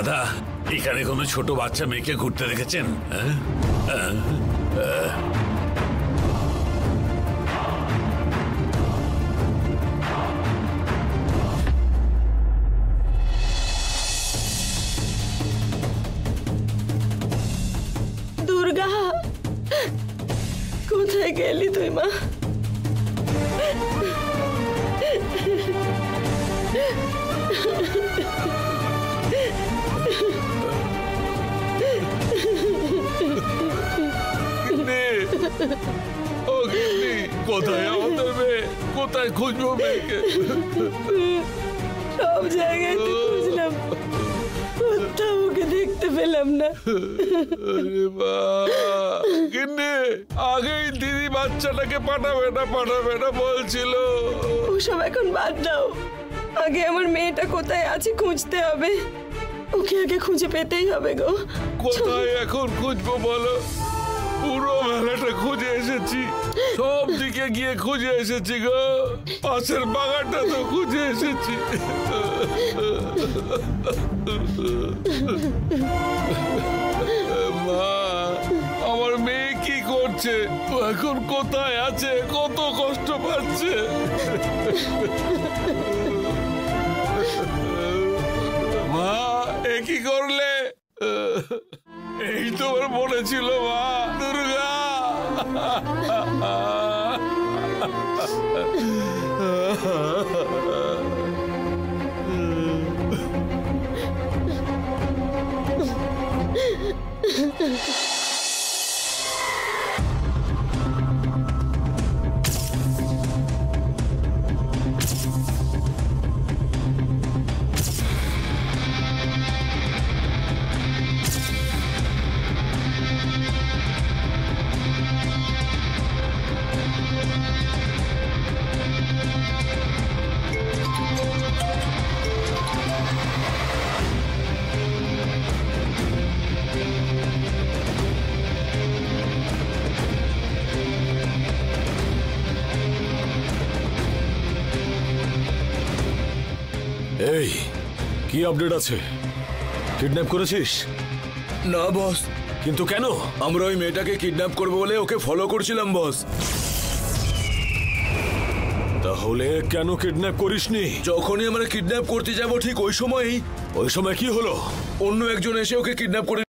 দাদা এখানে কোনো ছোট বাচ্চা মেয়েকে ঘুরতে দেখেছেন? দুর্গা, কোথায় গেলি তুই মা? কোথায় আমাদের মেয়ে? কোথায় খুঁজবো মেয়েকে? সব জায়গায় খুঁজলাম, কোথাও ওকে দেখতে পেলাম না। আগেই দিদি বাচ্চাটাকে পাঠাবে না বলছিল। ওসব এখন বাদ দাও, আগে আমার মেয়েটা কোথায় আছে খুঁজতে হবে। ওকে আগে খুঁজে পেতেই হবে গো। কোথায় এখন খুঁজবো বলো? পুরো মেলাটা খুঁজে এসেছি, সব দিকে গিয়ে খুঁজে এসেছি গো, পাশের বাগানটা তো খুঁজে এসেছি। মা, আমার মেয়ে কি করছে? ও এখন কোথায় আছে? কত কষ্ট পাচ্ছে। মা, এ কি করলে? এই তো ওর মনে ছিল মা। দুর্গা, এই কি আপডেট আছে? কিডন্যাপ করেছিস? না বস। কিন্তু কেন? আমরা ওই মেয়েটাকে কিডন্যাপ করবো বলে ওকে ফলো করছিলাম বস। তাহলে কেন কিডন্যাপ করিসনি? যখনই আমরা কিডন্যাপ করতে যাব ঠিক ওই সময় কি হলো? অন্য একজন এসে ওকে কিডন্যাপ করে